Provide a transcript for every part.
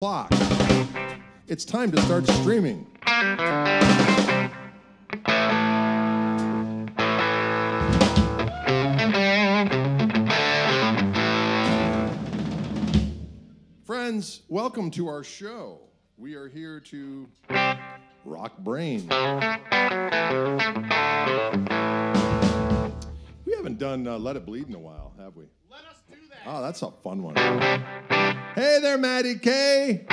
Clock. It's time to start streaming. Friends, welcome to our show. We are here to rock brain. We haven't done Let It Bleed in a while, have we? Let us do that. Oh, that's a fun one. Hey there, Maddie K.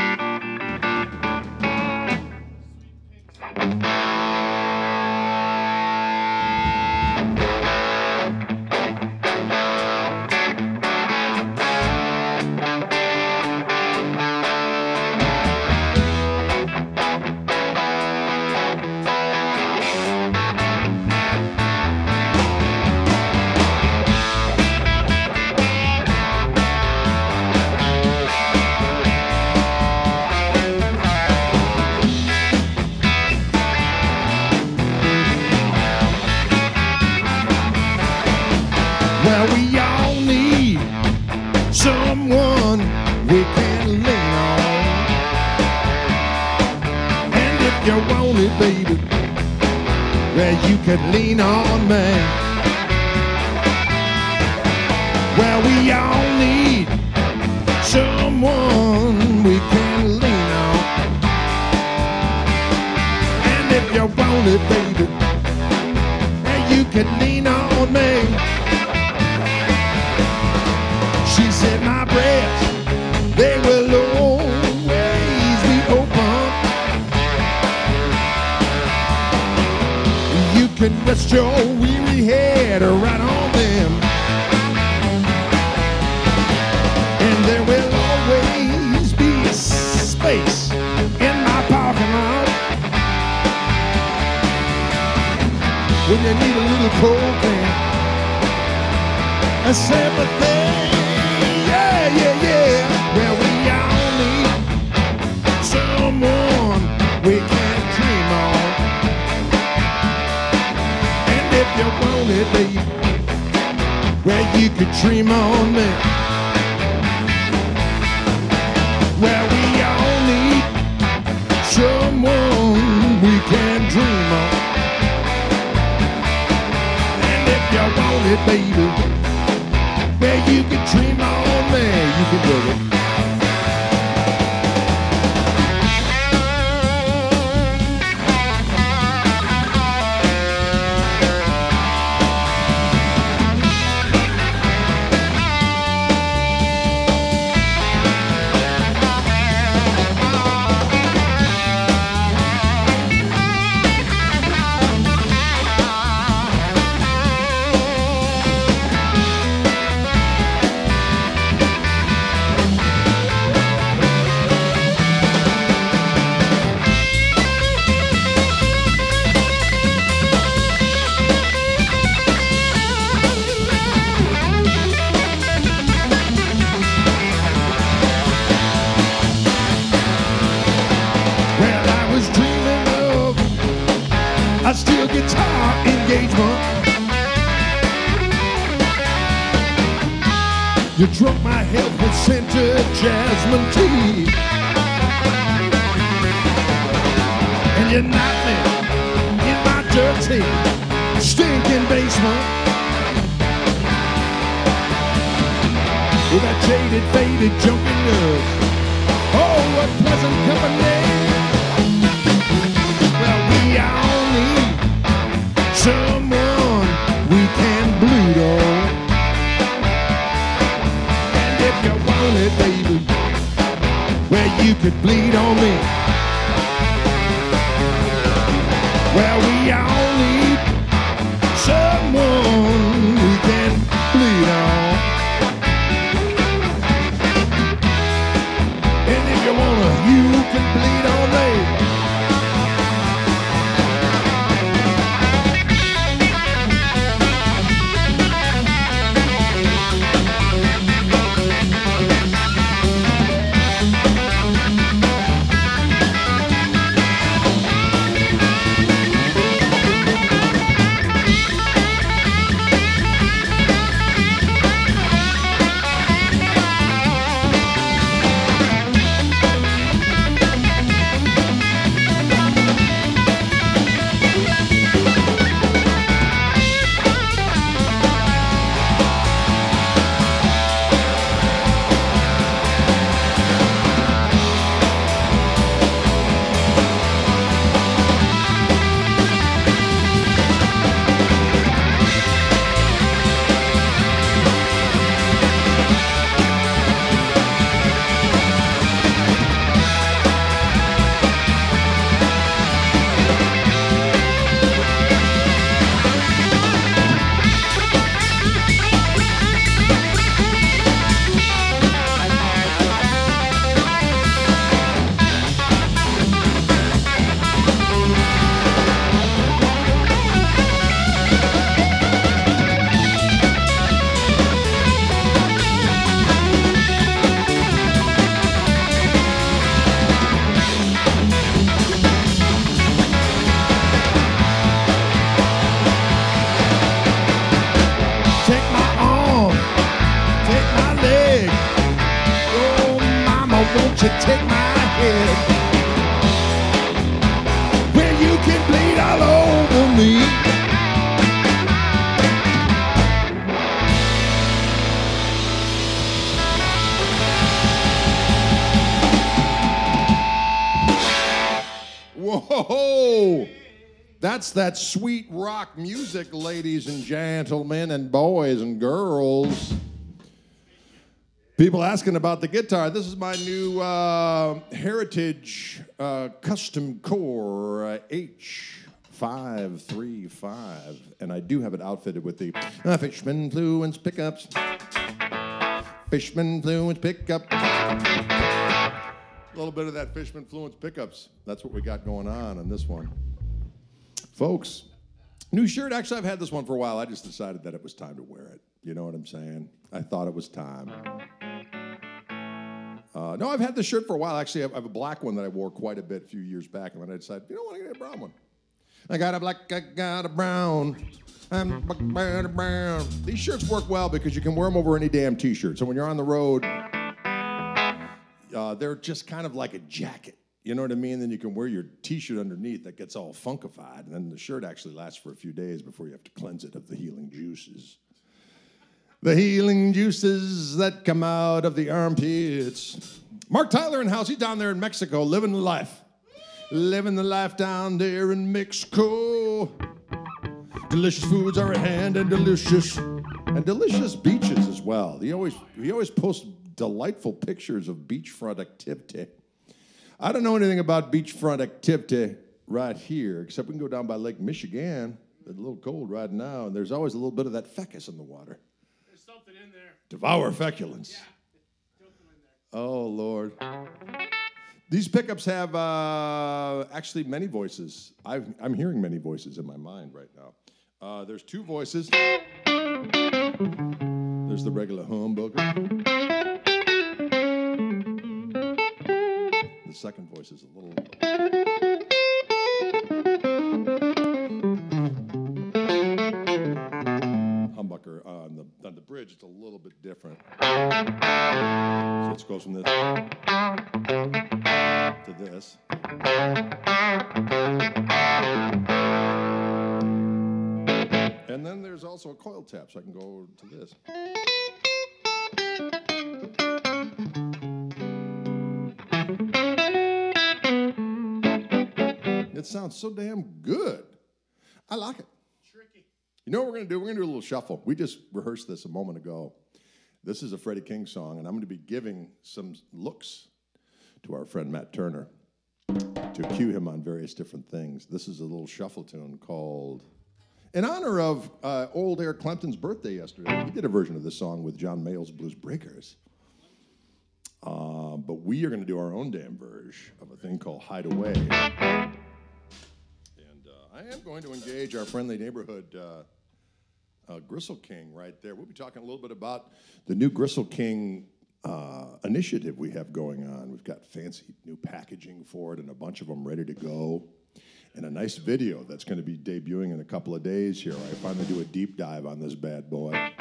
Well, we all need someone we can lean on. And if you want it, baby, well, you can lean on me. Well, we all need someone we can lean on. And if you want it, baby, well, you can lean on me. She said my breasts, they will always be open. You can rest your weary head right on them. And there will always be a space in my parking lot when you need a little cold thing, a sympathy. Yeah. Well, we all need someone we can dream on. And if you want it, baby, well, you could dream on me. Well, we all need someone we can dream on. And if you want it, baby, well, you can dream on me, you can do it. A steel guitar engagement. You drunk my head with scented jasmine tea, and you knocked me in my dirty, stinking basement with that jaded, faded, jumping nerve. Oh, what pleasant company. Well, we all need someone we can bleed on. And if you want it, baby, well, you could bleed on me. Well, we all need someone we can bleed on. And if you wanna, you can bleed on me. you take my head, where you can bleed all over me. Whoa! That's that sweet rock music, ladies and gentlemen, and boys and girls. People asking about the guitar. This is my new Heritage Custom Core H535, and I do have it outfitted with the Fishman Fluence pickups. Fishman Fluence pickup. A little bit of that Fishman Fluence pickups. That's what we got going on this one. Folks, new shirt. Actually, I've had this one for a while. I just decided that it was time to wear it. You know what I'm saying? I thought it was time. No, I've had this shirt for a while. Actually, I have a black one that I wore quite a bit a few years back, and then I decided, you know what, I got a brown one. I got a black, I got a brown. I'm brown. These shirts work well because you can wear them over any damn T-shirt. So when you're on the road, they're just kind of like a jacket. You know what I mean? Then you can wear your T-shirt underneath that gets all funkified, and then the shirt actually lasts for a few days before you have to cleanse it of the healing juices. The healing juices that come out of the armpits. Mark Tyler in house. He's down there in Mexico living the life. Living the life down there in Mexico. Delicious foods are at hand and delicious beaches as well. He always posts delightful pictures of beachfront activity. I don't know anything about beachfront activity right here, except we can go down by Lake Michigan. It's a little cold right now, and there's always a little bit of that fecus in the water. There's something in there. Devour feculence. Yeah. Something in there. Oh, Lord. These pickups have actually many voices. I'm hearing many voices in my mind right now. There's two voices. There's the regular humbucker. The second voice is a little... humbucker on the bridge. It's a little bit different. So let's go from this to this. And then there's also a coil tap, so I can go to this. It sounds so damn good. I like it. Tricky. You know what we're going to do? We're going to do a little shuffle. We just rehearsed this a moment ago. This is a Freddie King song, and I'm going to be giving some looks to our friend Matt Turner to cue him on various different things. This is a little shuffle tune called, in honor of old Eric Clapton's birthday yesterday. He did a version of this song with John Mayall's Blues Breakers. But we are going to do our own damn version of a thing called Hideaway. And I am going to engage our friendly neighborhood Gristle King right there. We'll be talking a little bit about the new Gristle King initiative we have going on. We've got fancy new packaging for it and a bunch of them ready to go. And a nice video that's going to be debuting in a couple of days here. I finally do a deep dive on this bad boy.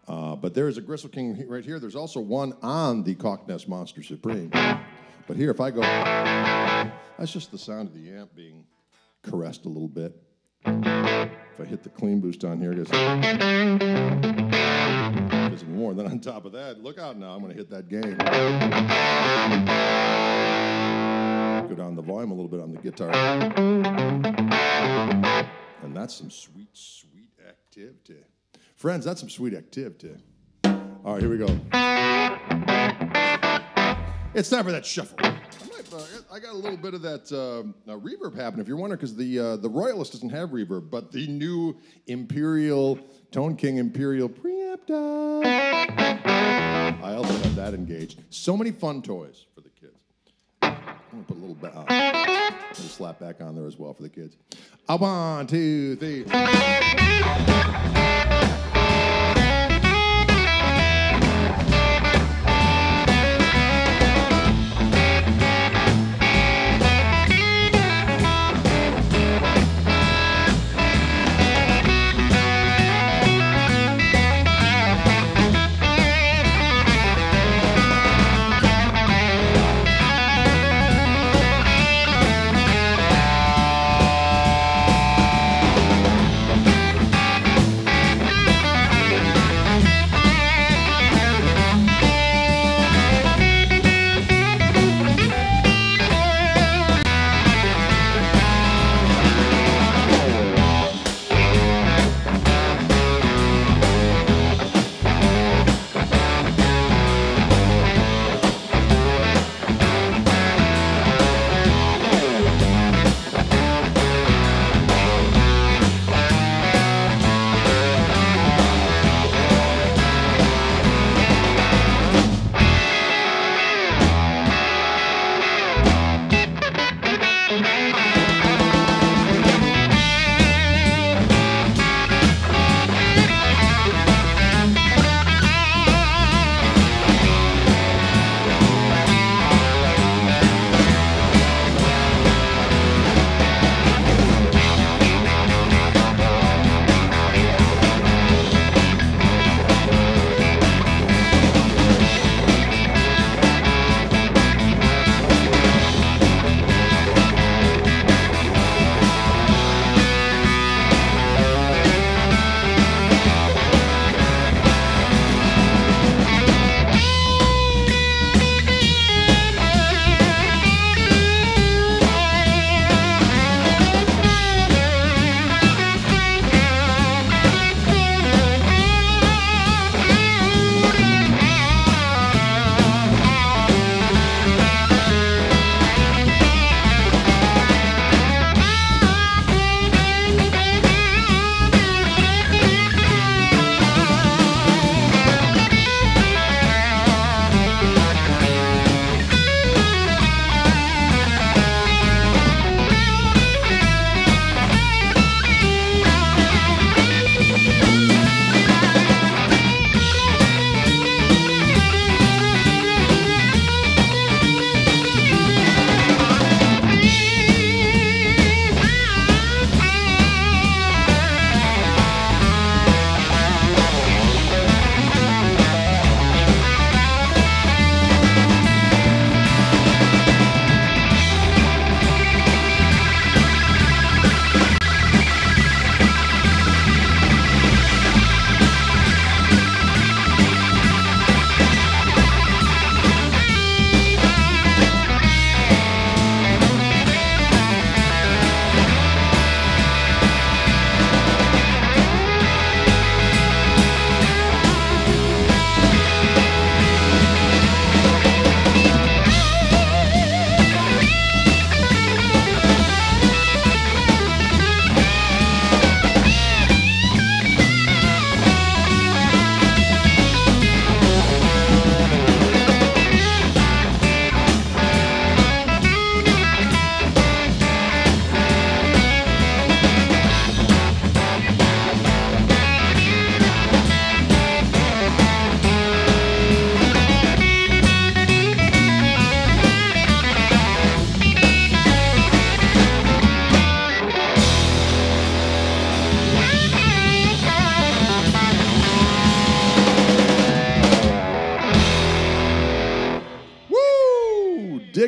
But there is a Gristle King right here. There's also one on the Koch Monster Supreme. But here, if I go, that's just the sound of the amp being caressed a little bit. If I hit the clean boost on here, it gets more. Then on top of that, look out now, I'm going to hit that gain. Go down the volume a little bit on the guitar. And that's some sweet, sweet activity. Friends, that's some sweet activity. All right, here we go. It's time for that shuffle. I got a little bit of that reverb happening, if you're wondering, because the Royalist doesn't have reverb, but the new Imperial, Tone King Imperial preamp. I also have that engaged. So many fun toys for the kids. I'm going to put a little slap back on there as well for the kids. 1, 2, 3.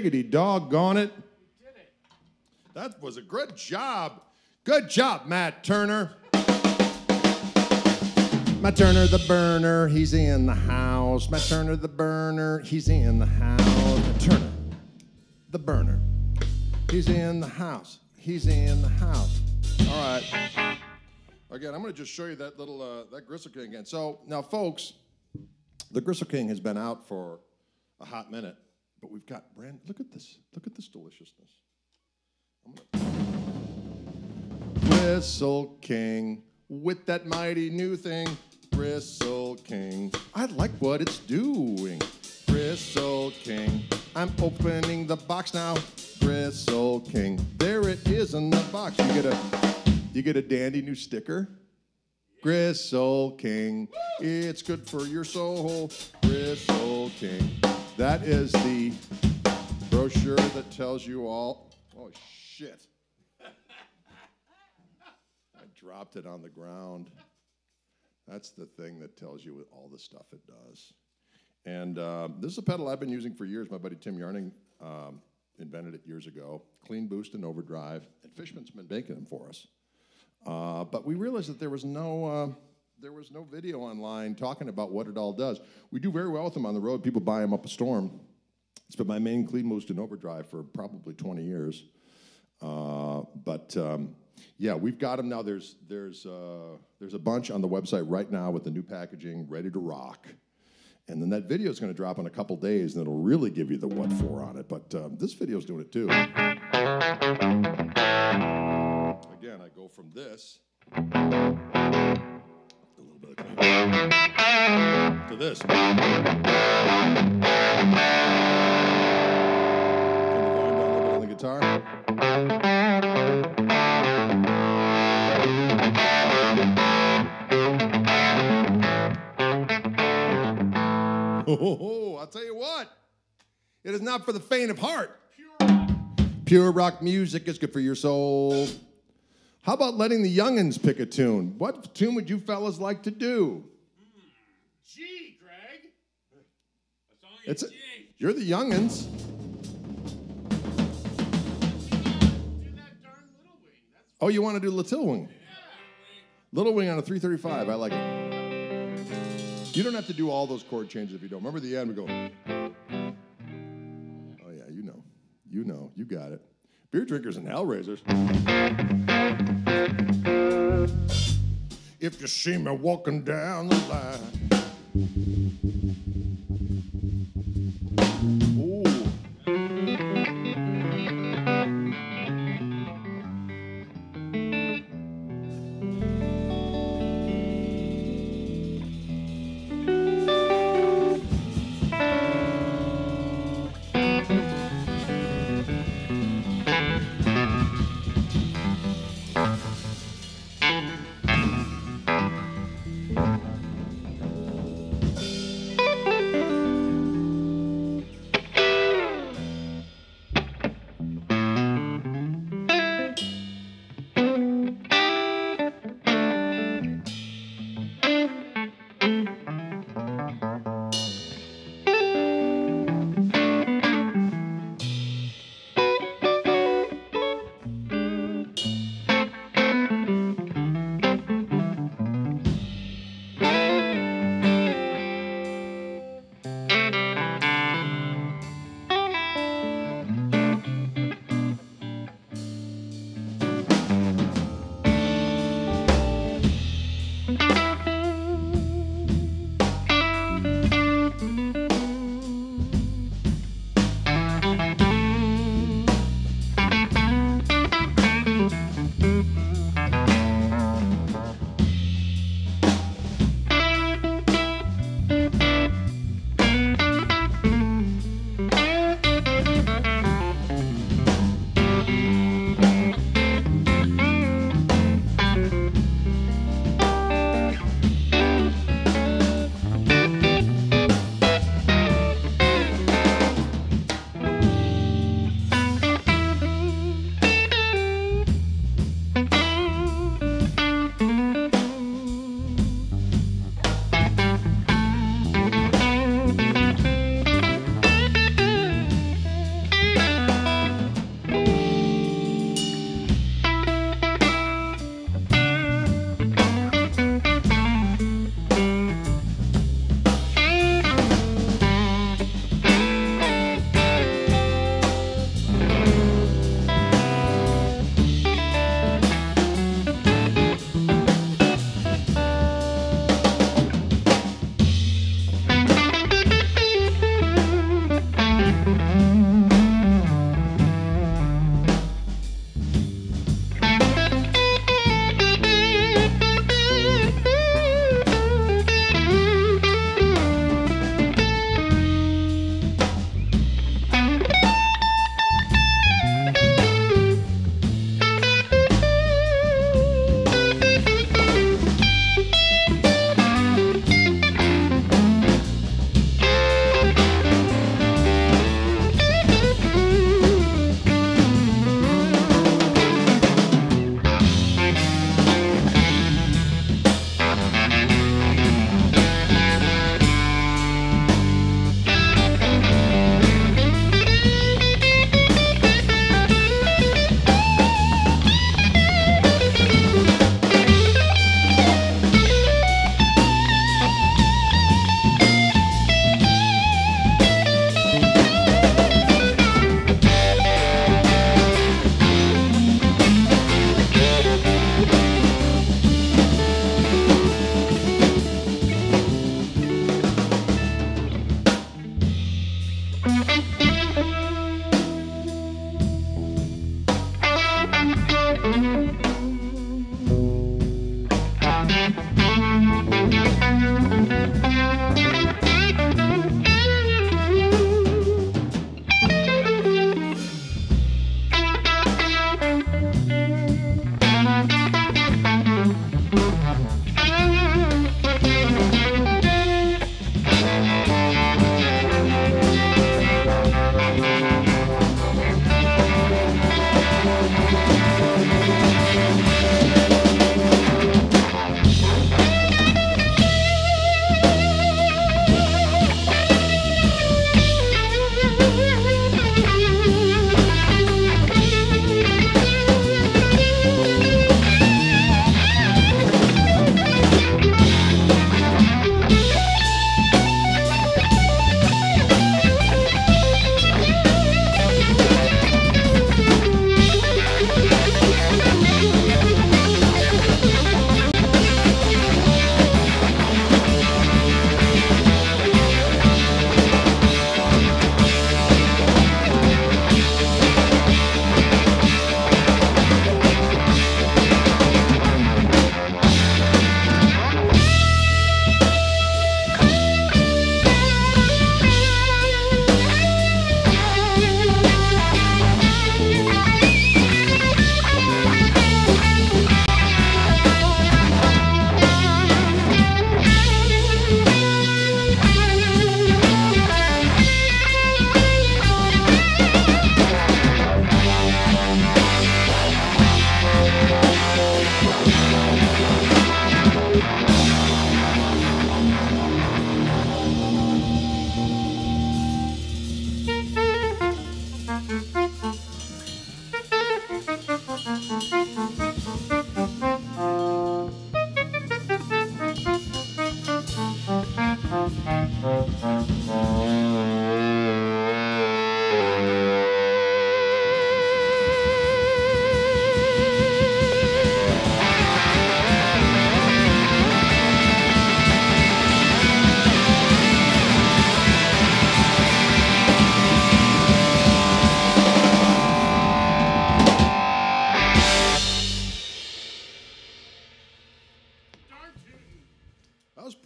diggity doggone it. You did it. That was a good job. Good job, Matt Turner. Matt Turner the burner, he's in the house. Matt Turner the burner, he's in the house. Matt Turner the burner, he's in the house. He's in the house. All right. Again, I'm going to just show you that little that Gristle King again. So now, folks, the Gristle King has been out for a hot minute, but we've got brand. Look at this. Look at this deliciousness. Gristle King with that mighty new thing. Gristle King. I like what it's doing. Gristle King. I'm opening the box now. Gristle King. There it is in the box. You get a dandy new sticker. Gristle King. It's good for your soul. Gristle King. That is the brochure that tells you all. Oh, shit. I dropped it on the ground. That's the thing that tells you all the stuff it does. And this is a pedal I've been using for years. My buddy Tim Yarning invented it years ago. Clean boost and overdrive. And Fishman's been making them for us. But we realized that there was no video online talking about what it all does. We do very well with them on the road. People buy them up a storm. It's been my main clean boost and overdrive for probably 20 years. Yeah, we've got them now. There's a bunch on the website right now with the new packaging, ready to rock. And then that video is going to drop in a couple days, and it'll really give you the what for on it. But this video is doing it too. Again, I go from this a little bit of clean to this. Turn the volume down a little bit on the guitar. Oh, I'll tell you what. It is not for the faint of heart. Pure rock. Pure rock music is good for your soul. How about letting the youngins pick a tune? What tune would you fellas like to do? G, Greg. A song in G. You're the youngins. Do that darn Little Wing. That's Oh, you want to do Little Wing? yeah. Little Wing on a 335. I like it. You don't have to do all those chord changes if you don't. Remember the end, we go. Oh, yeah, you know. You know. You got it. Beer drinkers and hellraisers. If you see me walking down the line. Ooh.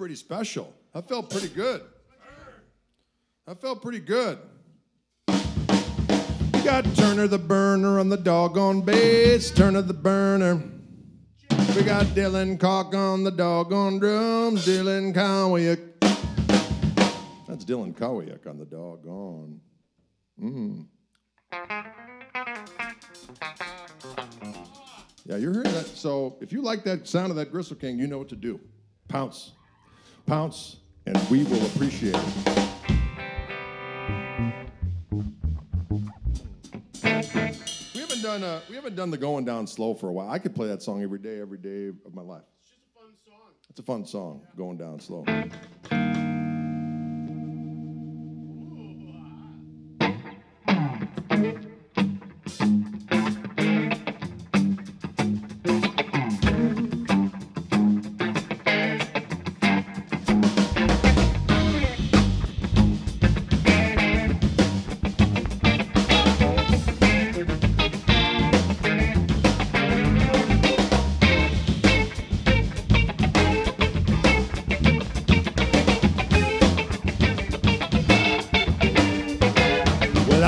pretty special. That felt pretty good. That felt pretty good. We got Turner the Burner on the doggone bass. Turner the Burner. We got Dylan Koch on the doggone drums. Dylan Kowiak. That's Dylan Kowiak on the doggone. Yeah, you're hearing that. So if you like that sound of that Gristle King, you know what to do. Pounce. Pounce, and we will appreciate it. We haven't done the Going Down Slow for a while. I could play that song every day of my life. It's just a fun song. It's a fun song, Going Down Slow.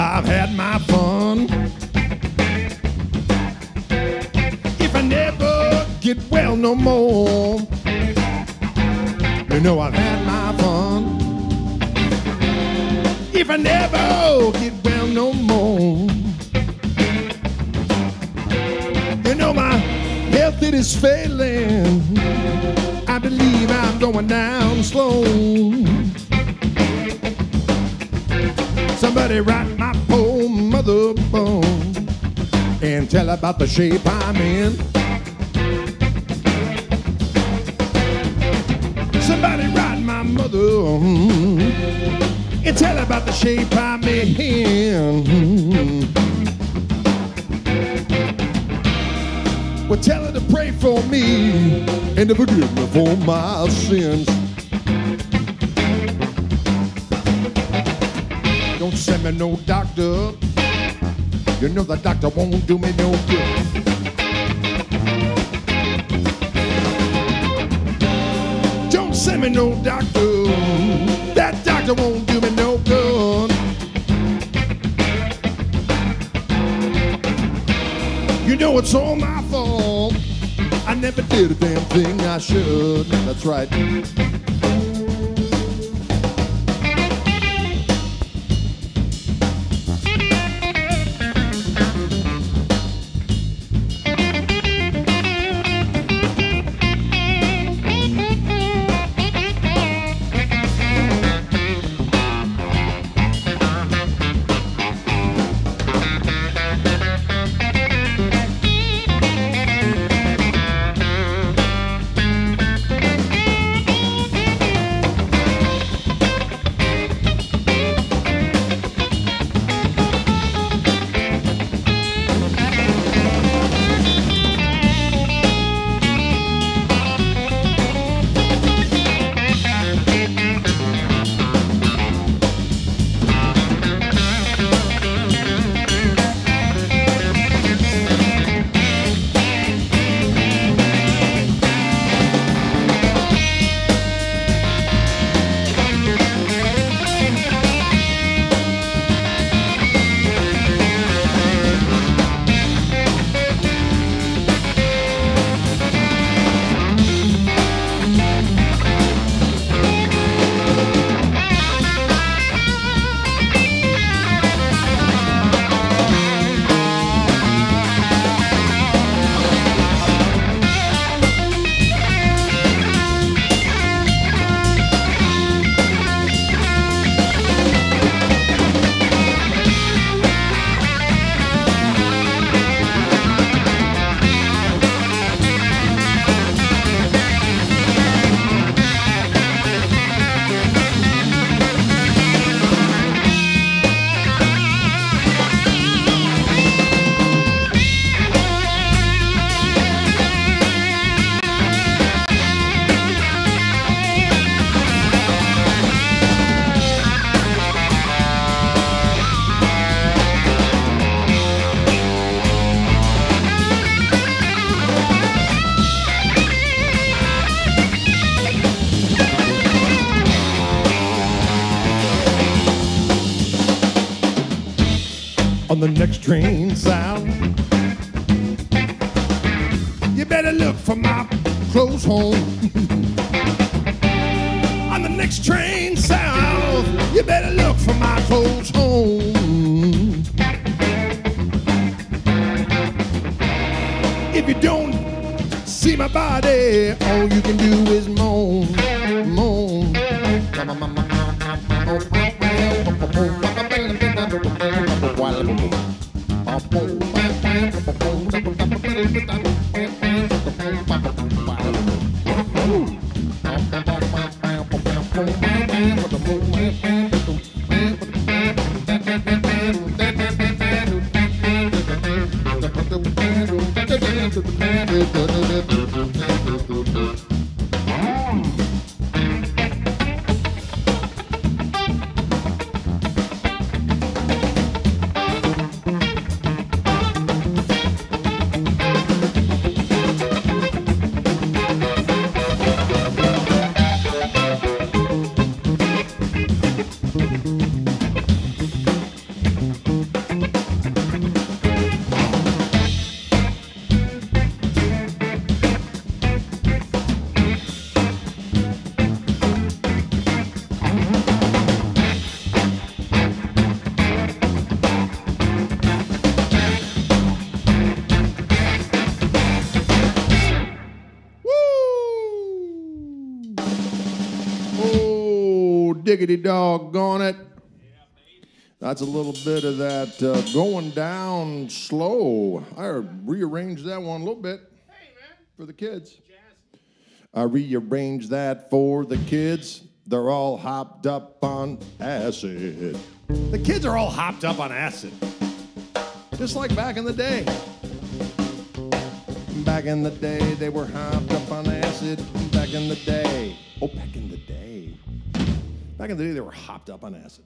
I've had my fun. If I never get well no more, you know I've had my fun. If I never get well no more, you know my health it is failing. I believe I'm going down slow. Somebody write my poor mother bone and tell about the shape I'm in. Somebody write my mother and tell about the shape I'm in. Well, tell her to pray for me and to forgive me for my sins. Don't send me no doctor. You know the doctor won't do me no good. Don't send me no doctor. That doctor won't do me no good. You know it's all my fault. I never did a damn thing I should. That's right. on the next train south. You better look for my clothes home. On the next train south, you better look for my clothes home. If you don't see my body, all you can do is moan, moan. Diggity doggone it. That's a little bit of that going down slow. I rearranged that one a little bit for the kids. I rearranged that for the kids. They're all hopped up on acid. The kids are all hopped up on acid. Just like back in the day. Back in the day, they were hopped up on acid. Back in the day. Oh, back in the day. Back in the day, they were hopped up on acid.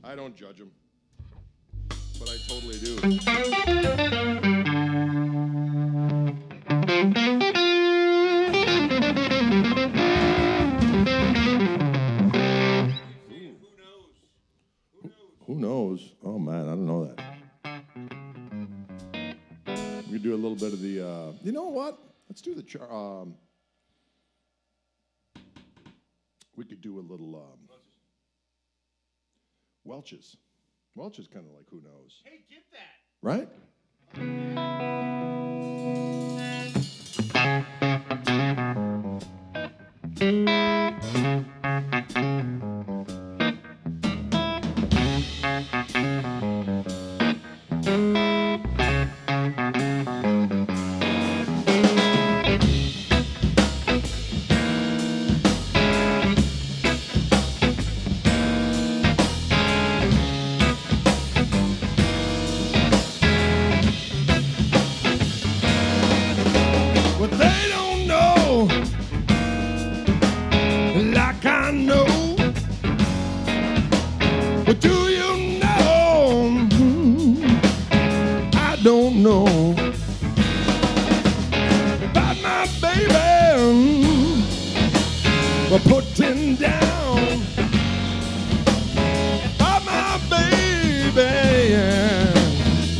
I don't judge them, but I totally do. Who knows? Oh, man, I don't know that. We could do a little bit of the, you know what? Let's do the, we could do a little Welch's. Welch is kind of like who knows. Hey, get that. Right? Putting down by my baby,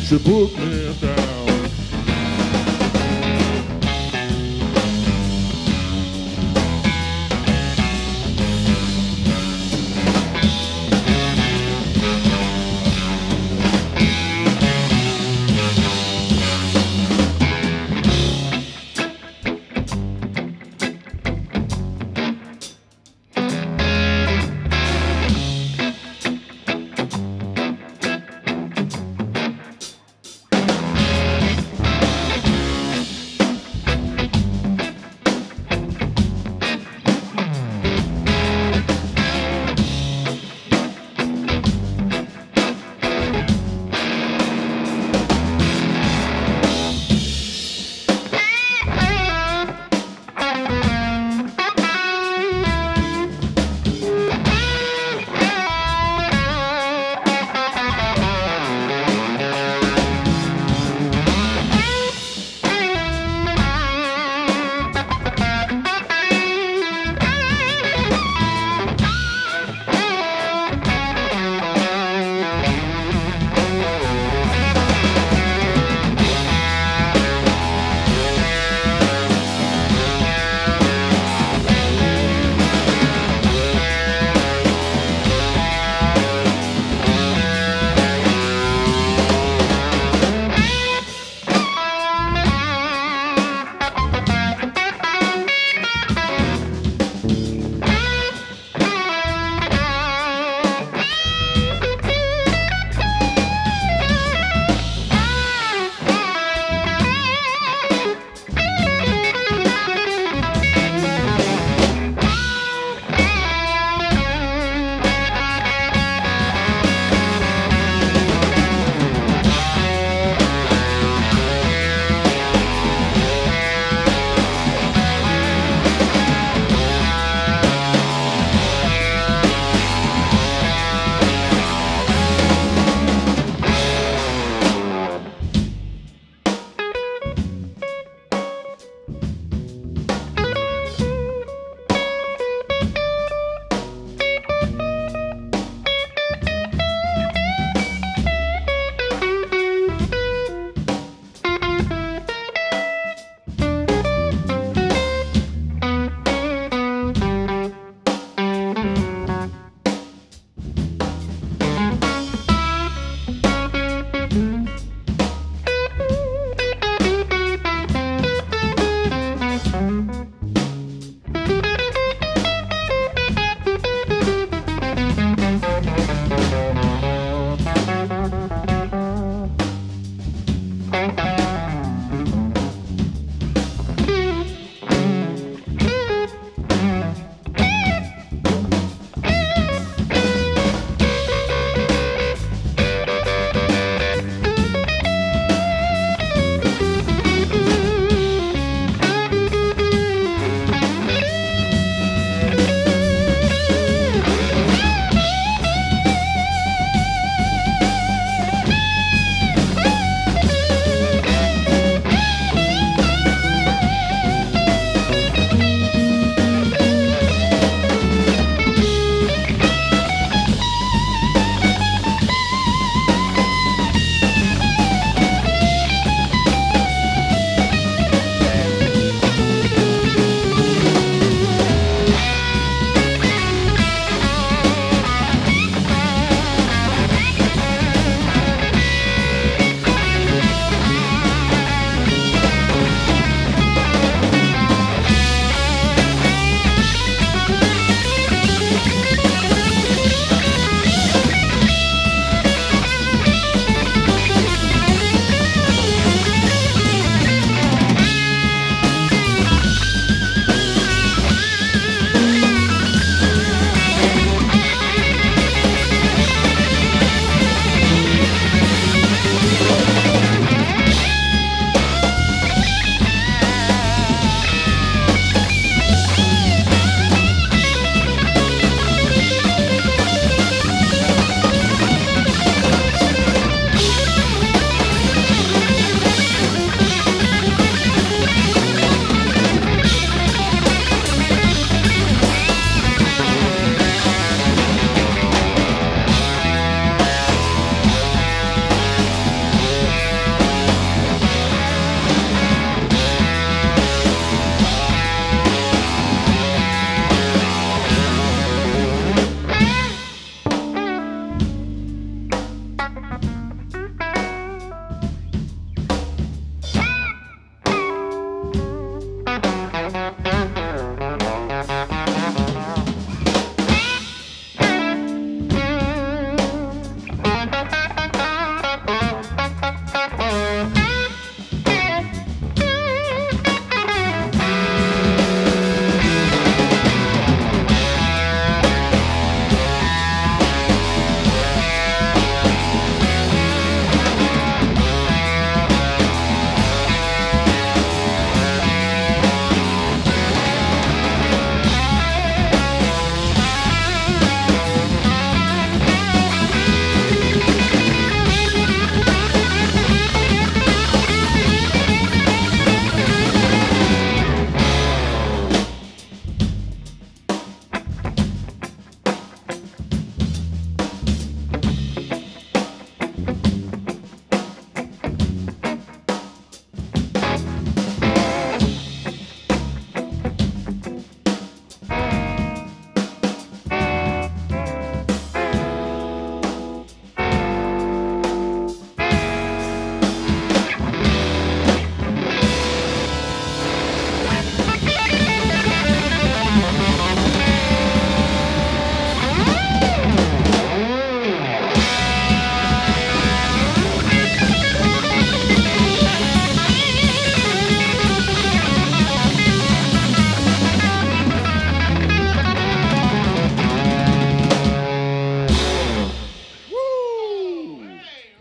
she put me down.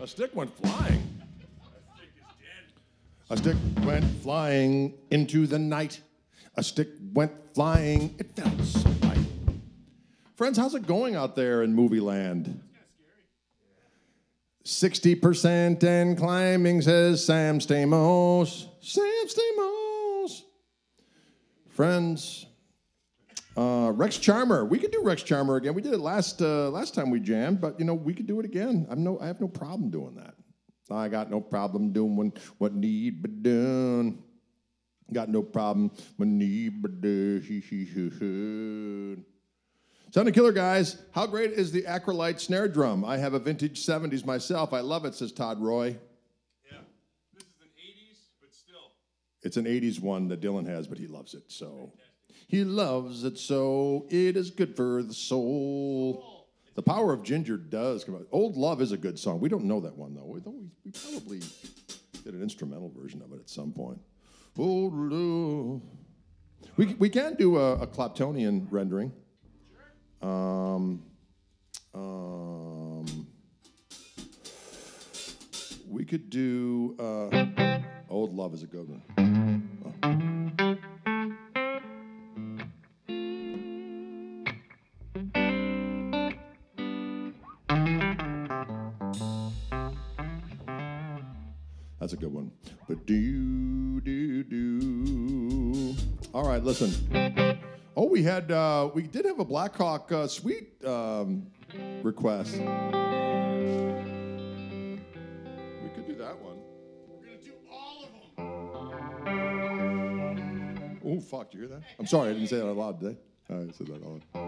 A stick went flying. Stick is dead. A stick went flying into the night. A stick went flying. It felt so light. Friends, how's it going out there in movie land? 60% and climbing, says Sam Stamos. Sam Stamos. Friends, Rex Charmer. We could do Rex Charmer again. We did it last time we jammed, but we could do it again. I have no problem doing that. I got no problem doing what need be done. Got no problem with need be done. Sounding Killer, guys. How great is the Acrolite snare drum? I have a vintage 70s myself. I love it, says Todd Roy. Yeah. This is an 80s, but still. It's an 80s one that Dylan has, but he loves it, so. He loves it so. It is good for the soul. The Power of Ginger does come out. Old Love is a good song. We don't know that one, though. We probably did an instrumental version of it at some point. Old Love. We can do a Claptonian rendering. We could do Old Love is a good one. That's a good one. But do. All right, listen. Oh, we did have a Blackhawk suite request. We could do that one. We're going to do all of them. Oh, fuck, did you hear that? I'm sorry, I didn't say that out loud, did I? I said that out loud.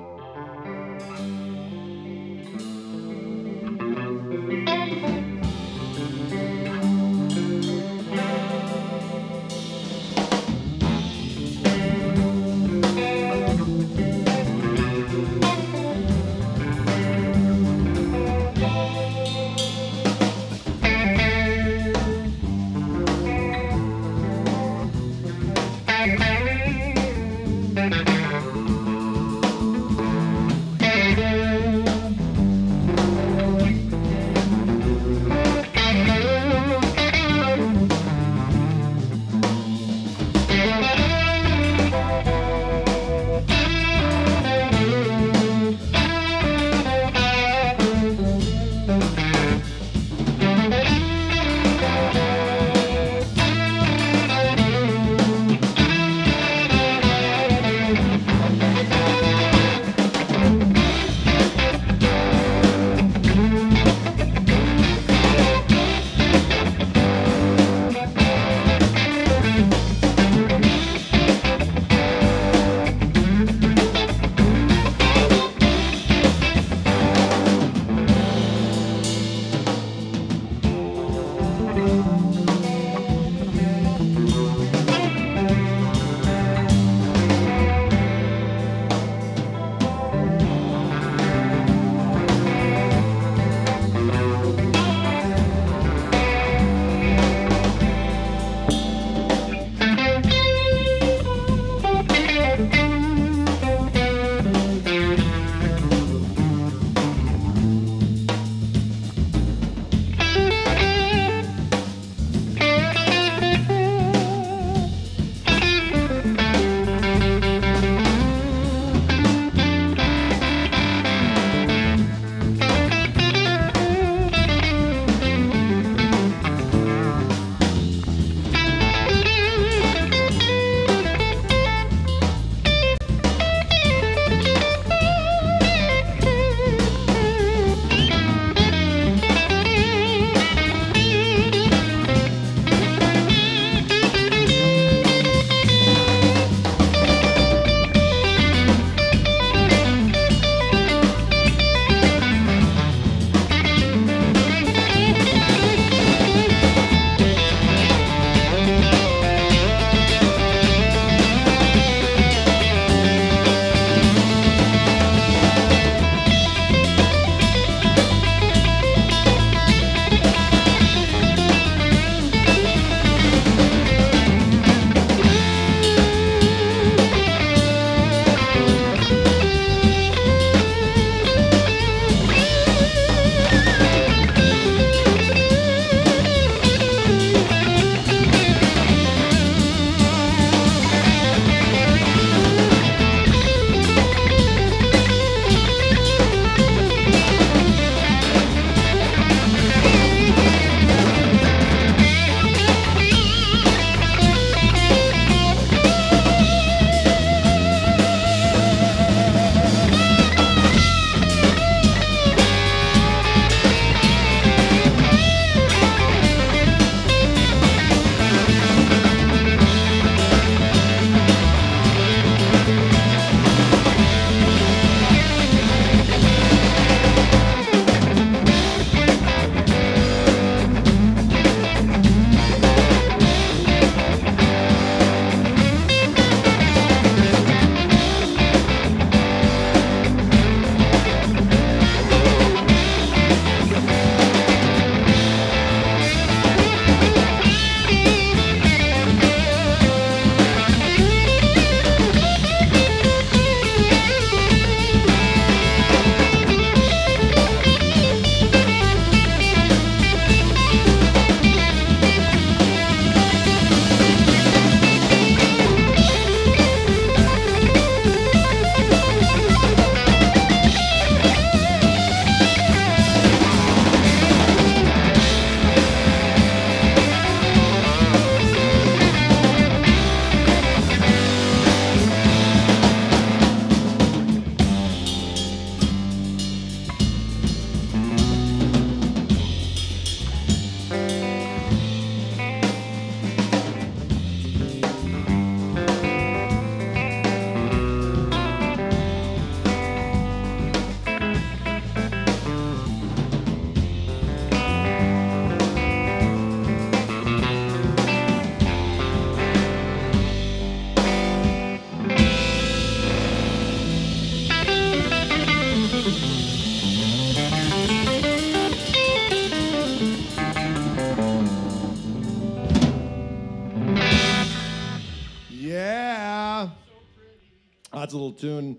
That's a little tune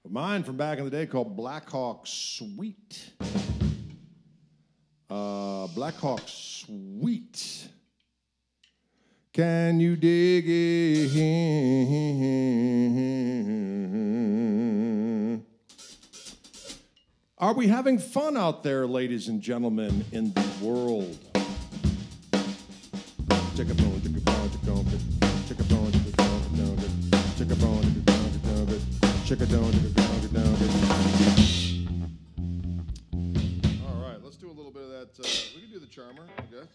of mine from back in the day called Black Hawk Sweet. Black Hawk Sweet. Can you dig it? Are we having fun out there, ladies and gentlemen, in the world? Check a bone, check a bone, check a bone, check a bone, check a bone, check a bone, check a bone, all right, let's do a little bit of that. We can do the charmer, I guess.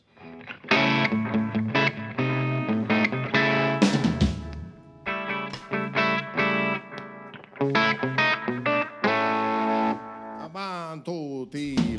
One, two, three.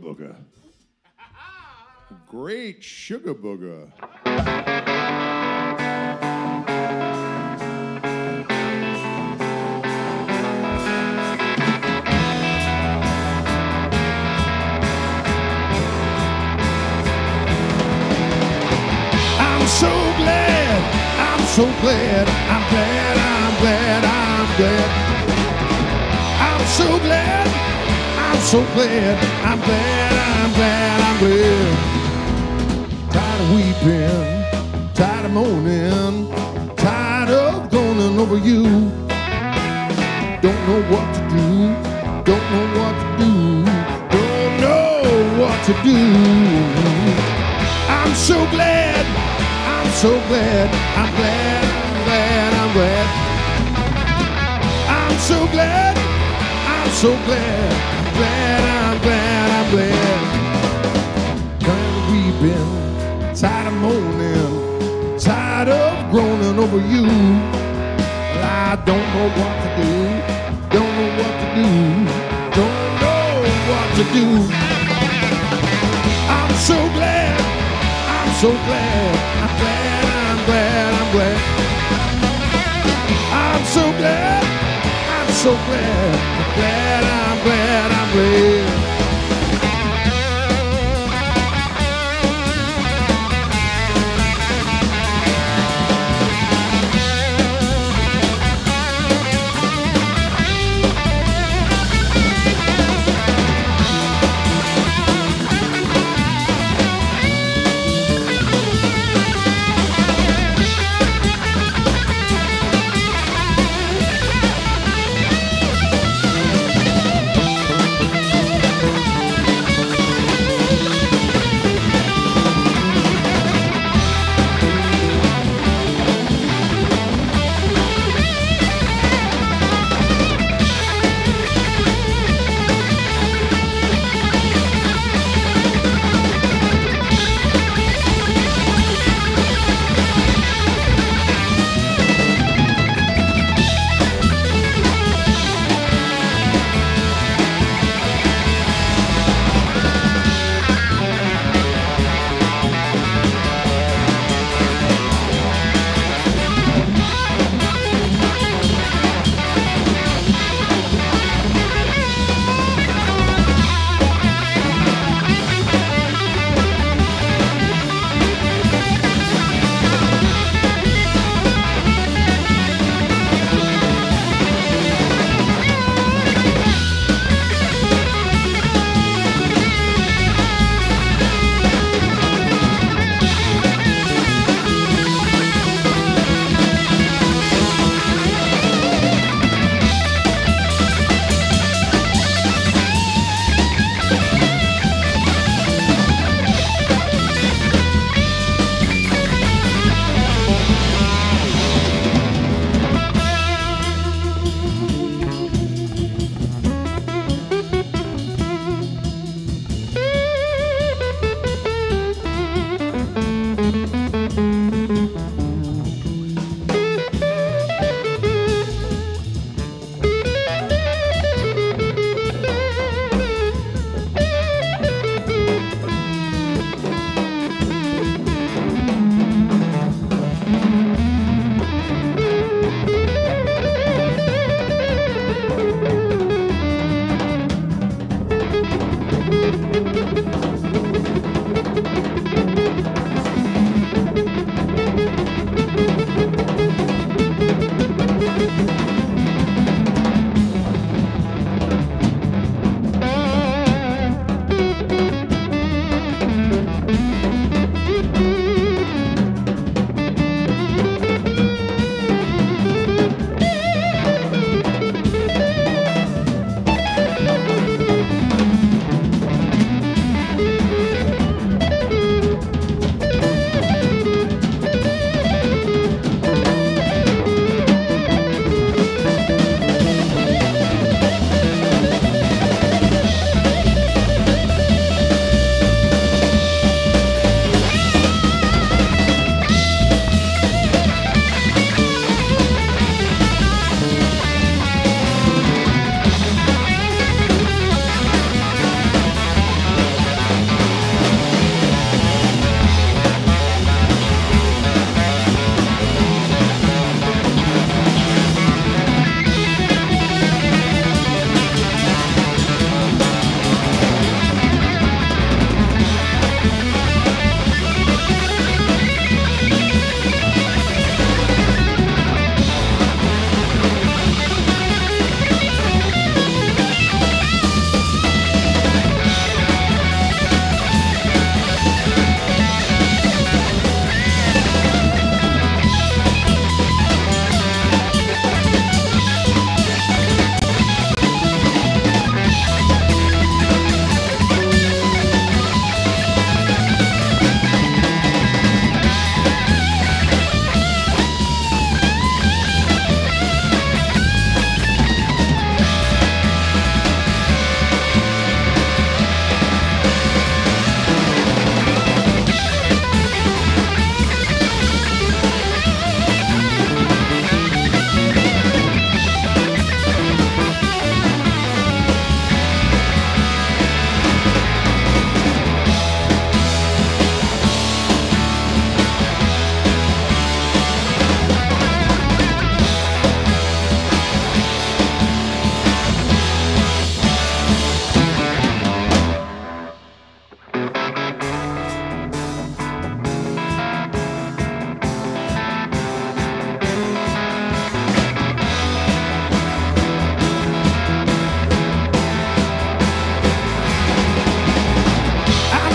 booger. Great sugar booger. I'm so glad, I'm so glad, I'm glad, I'm glad, I'm glad. I'm so glad, I'm so glad, I'm glad, I'm glad, I'm glad. Tired of weeping, tired of moaning, tired of groaning over you. Don't know what to do, don't know what to do, don't know what to do. I'm so glad, I'm so glad, I'm glad, I'm glad, I'm glad. I'm so glad, I'm so glad, I'm glad, I'm glad, I'm glad. Tired of weeping, tired of moaning, tired of groaning over you. Well, I don't know what to do, don't know what to do, don't know what to do. I'm so glad, I'm so glad, I'm glad, I'm glad, I'm glad. I'm so glad, I'm so glad, I'm glad, I'm glad, I'm glad.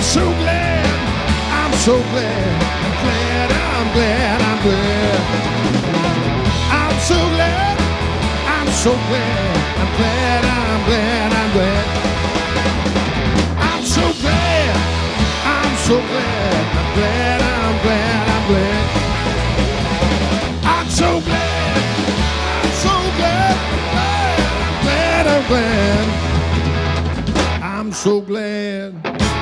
so glad, I'm so glad, I'm glad, I'm glad, I'm glad. I'm so glad, I'm so glad, I'm glad, I'm glad, I'm glad. I'm so glad, I'm so glad, I'm glad, I'm glad, I'm glad. I'm so glad, I'm so glad, I'm glad, I'm so glad.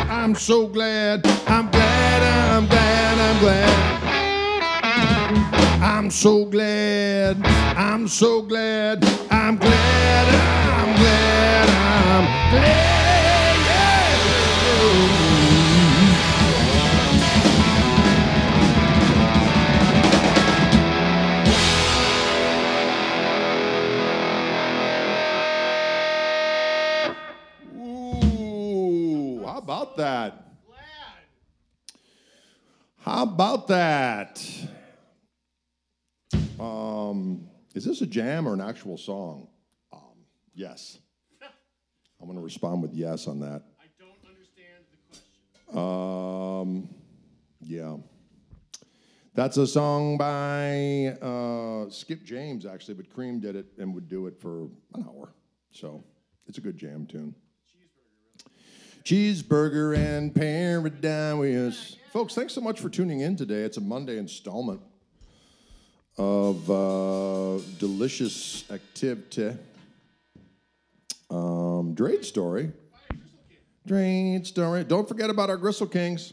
I'm so glad, I'm glad, I'm glad, I'm glad. I'm so glad, I'm so glad, I'm glad, I'm glad, I'm glad, yeah. Ooh, how about that? How about that? Is this a jam or an actual song? Yes. I'm going to respond with yes on that. I don't understand the question. Yeah. That's a song by Skip James, actually, but Cream did it and would do it for an hour. So it's a good jam tune. Cheeseburger and Paradise. Folks, thanks so much for tuning in today. It's a Monday installment of Delicious Activity. Drade Story. Drade Story. Don't forget about our Gristle Kings.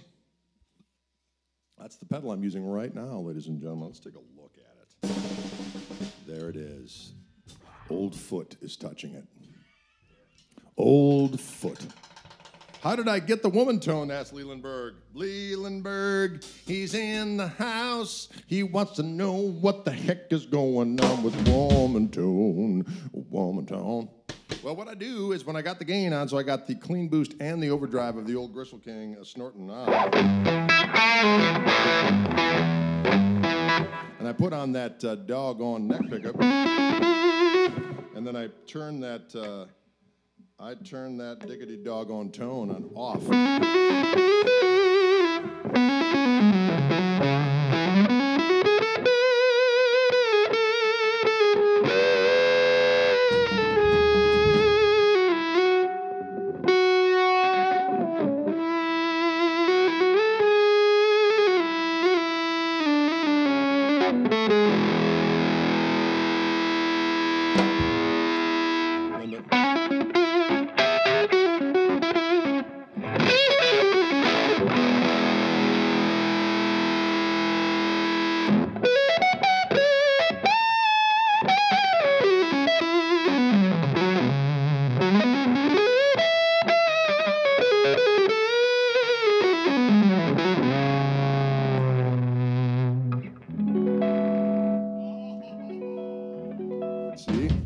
That's the pedal I'm using right now, ladies and gentlemen. Let's take a look at it. There it is. Old foot is touching it. Old foot. How did I get the woman tone? Asked Lelandberg. Lelandberg, he's in the house. He wants to know what the heck is going on with woman tone. Woman tone. Well, what I do is when I got the gain on, so I got the clean boost and the overdrive of the old Gristle King snorting on. And I put on that doggone neck pickup. And then I turn that diggity doggone tone on off.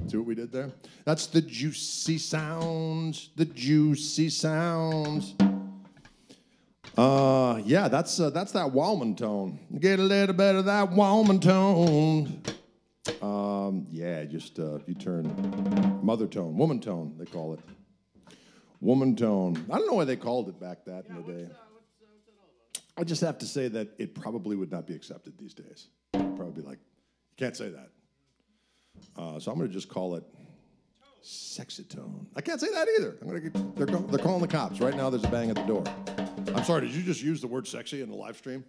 See what we did there? That's the juicy sounds. The juicy sounds. Yeah, that's that Wallman tone. Get a little bit of that Wallman tone. Yeah, just you turn mother tone, woman tone, they call it. Woman tone. I don't know why they called it back that in the day. What's that all about? I just have to say that it probably would not be accepted these days. It'd probably be like, you can't say that. So I'm going to just call it sexy tone. I can't say that either. They're calling the cops. Right now there's a bang at the door. I'm sorry, did you just use the word sexy in the live stream?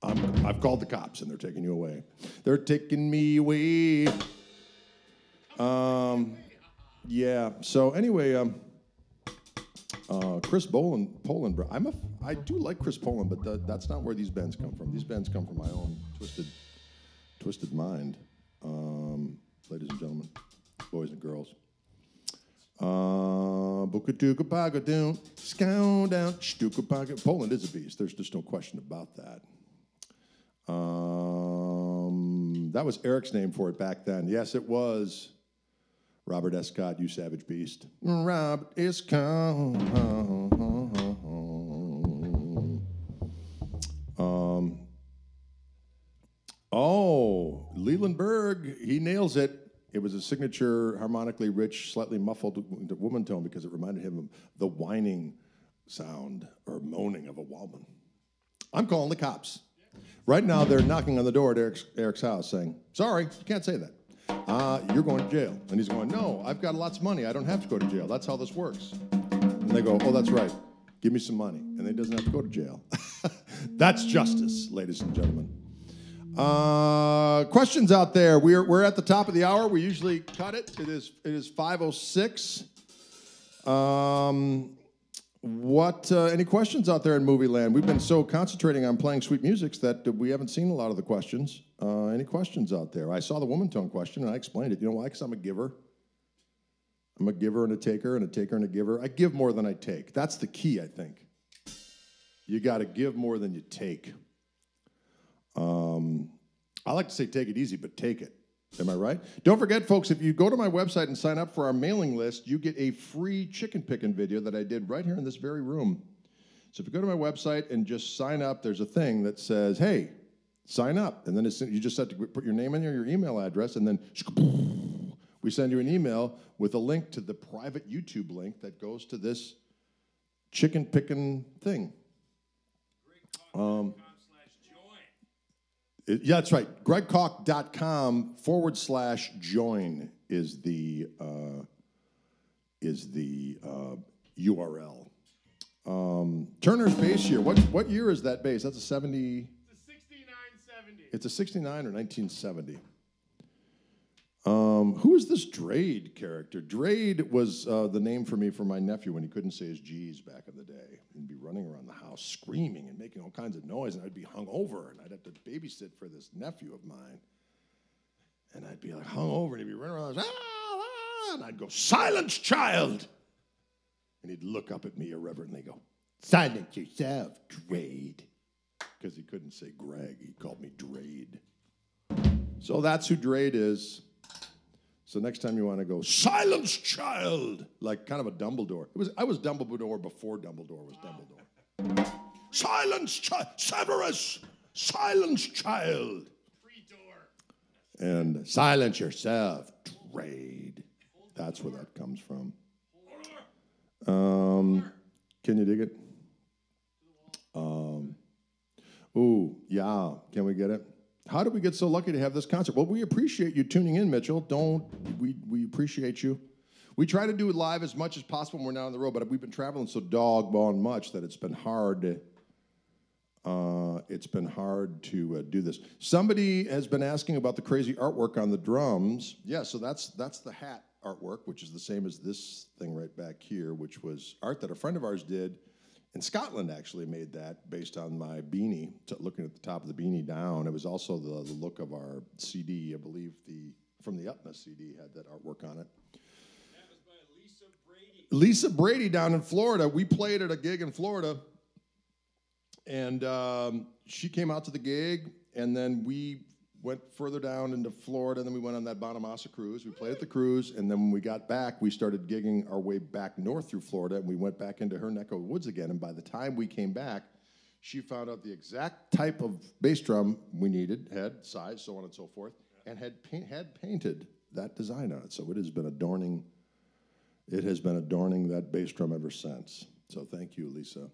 I've called the cops and they're taking you away. They're taking me away. Yeah, so anyway, Chris Poland, I do like Chris Poland, but that's not where these bands come from. These bands come from my own twisted mind. Ladies and gentlemen, boys and girls. Poland is a beast. There's just no question about that. That was Eric's name for it back then. Yes, it was. Robert S. Scott, you savage beast. Robert S. Scott. Lelandberg, he nails it. It was a signature harmonically rich, slightly muffled woman tone because it reminded him of the whining sound or moaning of a woman. I'm calling the cops. Right now, they're knocking on the door at Eric's house saying, sorry, you can't say that. You're going to jail. And he's going, no, I've got lots of money. I don't have to go to jail. That's how this works. And they go, oh, that's right. Give me some money. And he doesn't have to go to jail. That's justice, ladies and gentlemen. Questions out there. We're at the top of the hour. We usually cut it. It is 5:06. Any questions out there in movie land? We've been so concentrating on playing sweet musics that we haven't seen a lot of the questions. Any questions out there? I saw the woman tone question and I explained it. You know why? Because I'm a giver. I'm a giver and a taker and a taker and a giver. I give more than I take. That's the key, I think. You got to give more than you take. I like to say take it easy, but take it. Am I right? Don't forget, folks, if you go to my website and sign up for our mailing list, you get a free chicken picking video that I did right here in this very room. So if you go to my website and just sign up, there's a thing that says, hey, sign up. And then you just have to put your name in there, your email address, and then we send you an email with a link to the private YouTube link that goes to this chicken picking thing. Yeah, that's right. GregKoch.com/join is the URL. Turner's bass year. What year is that bass? That's a 70. It's a 69-70. It's a 69 or 1970. Who is this Drade character? Drade was the name for me for my nephew when he couldn't say his G's back in the day. He'd be running around the house screaming and making all kinds of noise, and I'd be hungover, and I'd have to babysit for this nephew of mine. And I'd be like hungover, and he'd be running around, and I'd go, silence, child! And he'd look up at me irreverently and go, silence yourself, Drade. Because he couldn't say Greg, he called me Drade. So that's who Drade is. So next time you want to go, silence, child, like kind of a Dumbledore. I was Dumbledore before Dumbledore was Dumbledore. Silence, Severus, silence, child. And silence yourself, Drade. That's where that comes from. Can you dig it? Ooh, yeah. Can we get it? How did we get so lucky to have this concert? Well, we appreciate you tuning in, Mitchell. We appreciate you. We try to do it live as much as possible when we're not on the road, but we've been traveling so doggone much that it's been hard to do this. Somebody has been asking about the crazy artwork on the drums. Yeah, so that's the hat artwork, which is the same as this thing right back here, which was art that a friend of ours did. In Scotland, actually, made that based on my beanie, looking at the top of the beanie down. It was also the look of our CD, I believe, from the Utna CD had that artwork on it. That was by Lisa Brady. Lisa Brady down in Florida. We played at a gig in Florida, and she came out to the gig, and then we went further down into Florida, and then we went on that Bonamassa cruise. We played at the cruise, and then when we got back, we started gigging our way back north through Florida, and we went back into her neck of the woods again, and by the time we came back, she found out the exact type of bass drum we needed, head, size, so on and so forth, and had painted that design on it. So it has been adorning that bass drum ever since. So thank you, Lisa.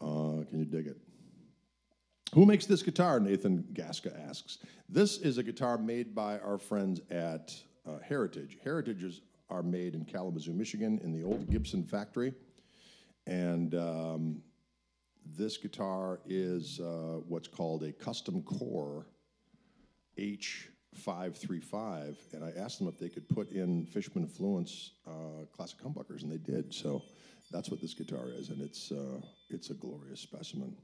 Can you dig it? Who makes this guitar, Nathan Gaska asks. This is a guitar made by our friends at Heritage. Heritages are made in Kalamazoo, Michigan, in the old Gibson factory. And this guitar is what's called a custom core H535. And I asked them if they could put in Fishman Fluence classic humbuckers, and they did. So that's what this guitar is, and it's a glorious specimen.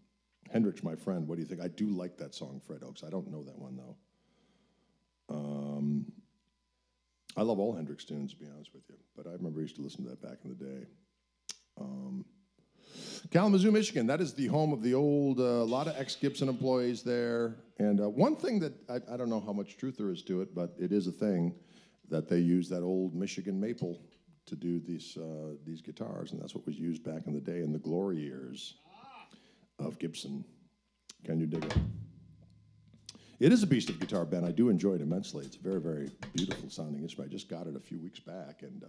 Hendrix, my friend, what do you think? I do like that song, Fred Oaks. I don't know that one, though. I love all Hendrix tunes, to be honest with you. But I remember I used to listen to that back in the day. Kalamazoo, Michigan, that is the home of the old, a lot of ex-Gibson employees there. And one thing that, I don't know how much truth there is to it, but it is a thing, that they use that old Michigan maple to do these guitars. And that's what was used back in the day in the glory years of Gibson. Can you dig it? It is a beast of guitar, Ben. I do enjoy it immensely. It's a very, very beautiful sounding instrument. I just got it a few weeks back, and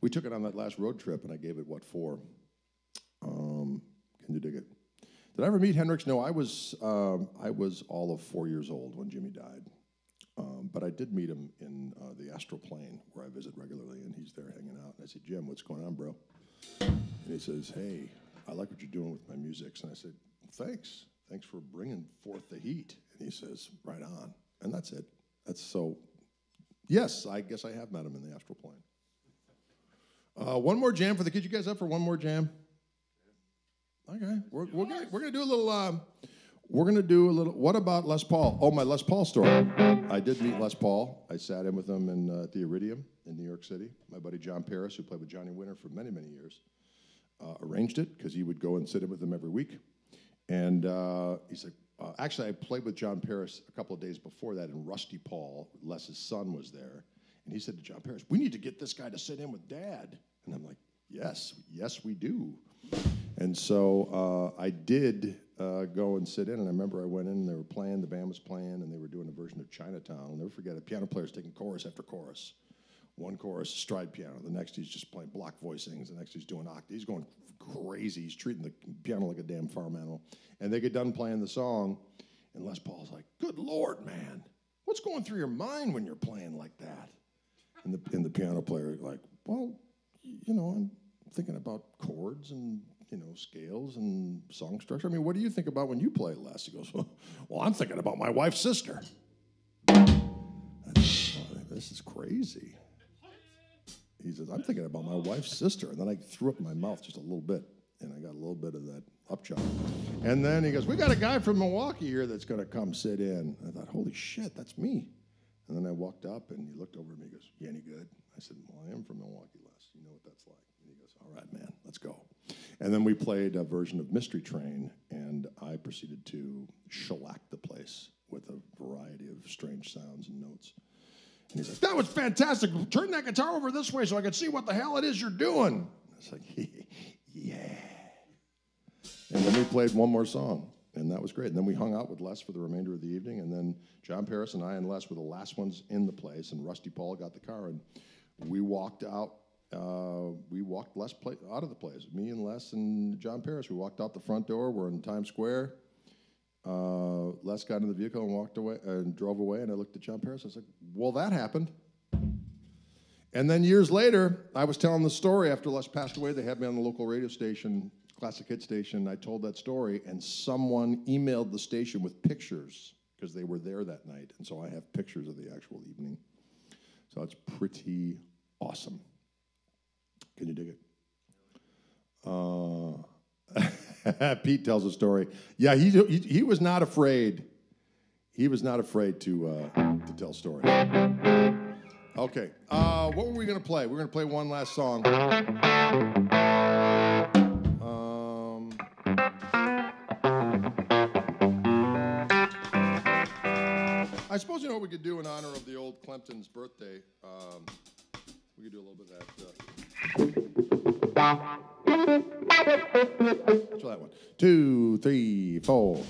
we took it on that last road trip, and I gave it, 4? Can you dig it? Did I ever meet Hendrix? No, I was all of 4 years old when Jimmy died. But I did meet him in the astral plane where I visit regularly, and he's there hanging out. And I said, Jim, what's going on, bro? And he says, hey, I like what you're doing with my music. And I said, thanks. Thanks for bringing forth the heat. And he says, right on. And that's it. That's so, yes, I guess I have met him in the astral plane. One more jam for the kids. You guys up for one more jam? Okay. We're gonna do a little, what about Les Paul? Oh, my Les Paul story. I did meet Les Paul. I sat in with him in the Iridium in New York City. My buddy John Paris, who played with Johnny Winter for many, many years, arranged it because he would go and sit in with him every week. And he's like, actually, I played with John Paris a couple of days before that in Rusty Paul. Les's son was there. And he said to John Paris, we need to get this guy to sit in with Dad. And I'm like, yes, we do. And so I did go and sit in, and I remember I went in, and they were playing, the band was playing, and they were doing a version of Chinatown. I'll never forget it. Piano player's taking chorus after chorus. One chorus, stride piano. The next, he's just playing block voicings. The next, he's doing octave. He's going crazy. He's treating the piano like a damn farm animal. And they get done playing the song, and Les Paul's like, good Lord, man, what's going through your mind when you're playing like that? And the piano player like, well, you know, I'm thinking about chords and, you know, scales and song structure. I mean, what do you think about when you play, Les? He goes, well, I'm thinking about my wife's sister. This is crazy. He says, I'm thinking about my wife's sister. And then I threw up in my mouth just a little bit, and I got a little bit of that upchuck. And then he goes, we got a guy from Milwaukee here that's going to come sit in. I thought, holy shit, that's me. And then I walked up, and he looked over at me and he goes, you any good? I said, well, I am from Milwaukee, Les. You know what that's like. And he goes, all right, man, let's go. And then we played a version of Mystery Train, and I proceeded to shellac the place with a variety of strange sounds and notes. And he's like, that was fantastic. Turn that guitar over this way so I can see what the hell it is you're doing. I was like, yeah. And then we played one more song, and that was great. And then we hung out with Les for the remainder of the evening, and then John Paris and I and Les were the last ones in the place, and Rusty Paul got the car, and we walked out. We walked Les out of the place. Me and Les and John Paris. We walked out the front door. We're in Times Square. Les got in the vehicle and walked away and drove away. And I looked at John Paris. I was like, "Well, that happened." And then years later, I was telling the story after Les passed away. They had me on the local radio station, classic hit station. I told that story, and someone emailed the station with pictures because they were there that night. And so I have pictures of the actual evening. So it's pretty awesome. Can you dig it? Pete tells a story. Yeah, he was not afraid. He was not afraid to tell stories. Okay, what were we going to play? We're going to play one last song. I suppose you know what we could do in honor of the old Clempton's birthday. We could do a little bit of that. Try that one. 2, 3, 4.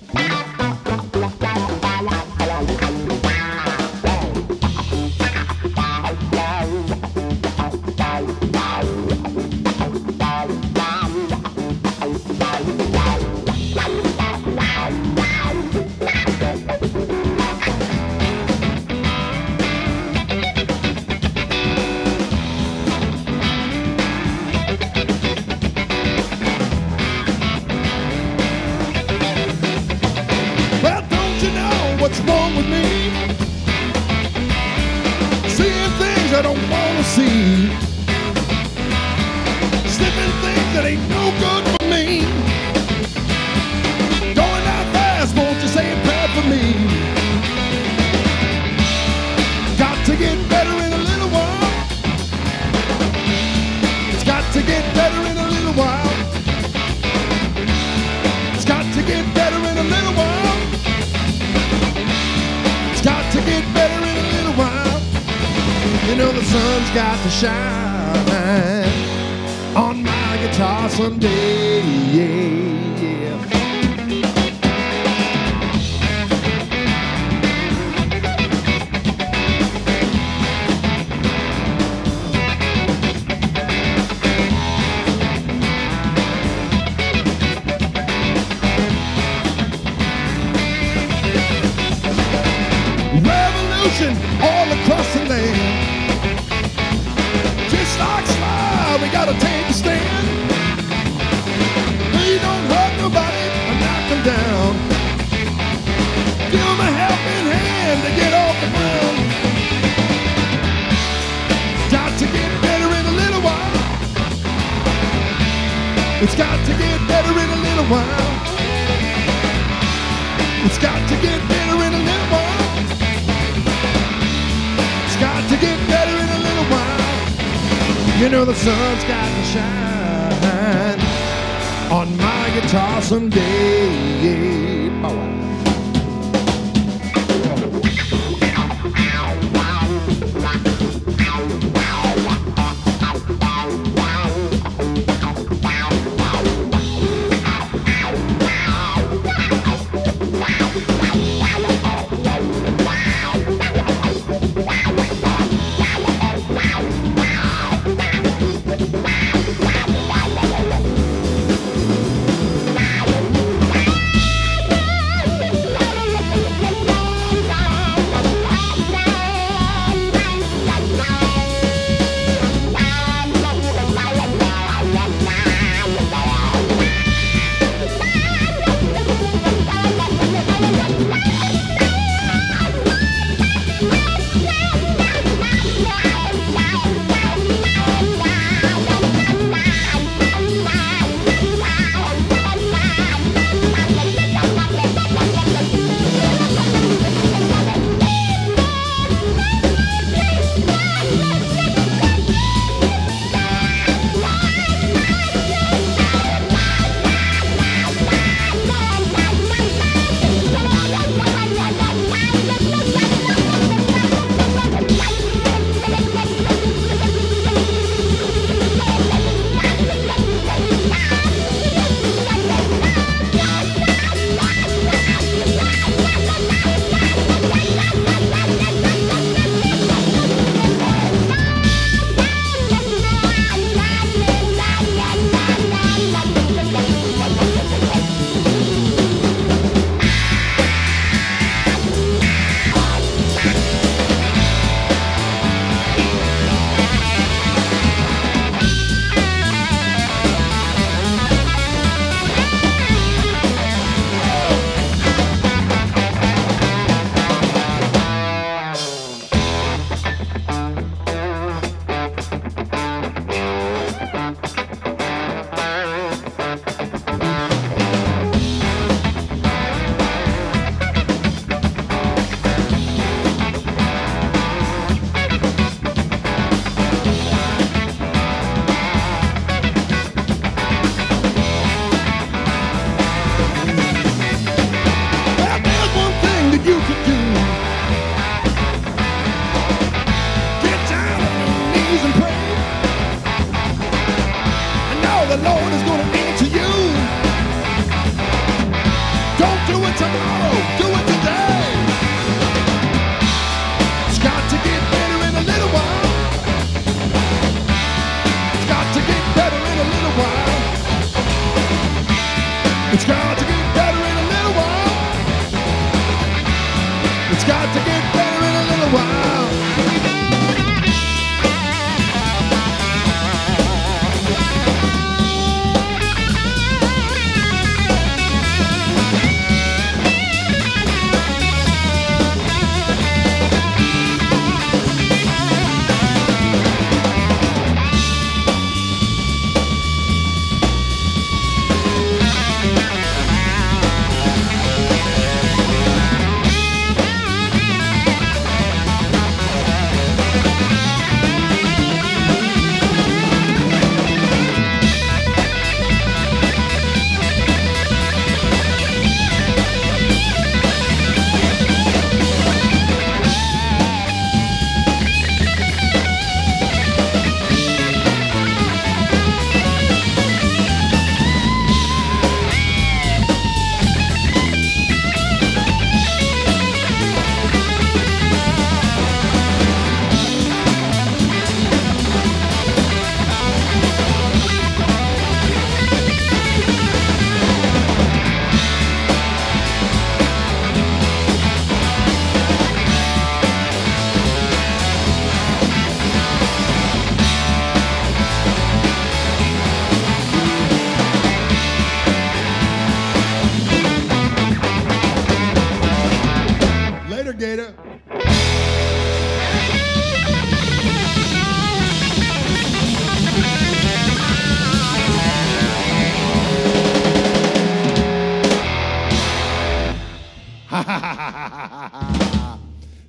What's wrong with me? Seeing things I don't want to see. Sniffing things that ain't no good for me. Going out fast, won't you say a prayer for me? Got to get better in a little while. It's got to get better in a little while. It's got to get better in a little while. Got to get better in a little while. You know the sun's got to shine on my guitar someday. Yeah. little while. It's got to get better in a little while. It's got to get better in a little while. You know the sun's got to shine on my guitar someday. Oh,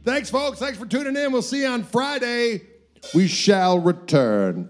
Thanks, folks. Thanks for tuning in. We'll see you on Friday. We shall return.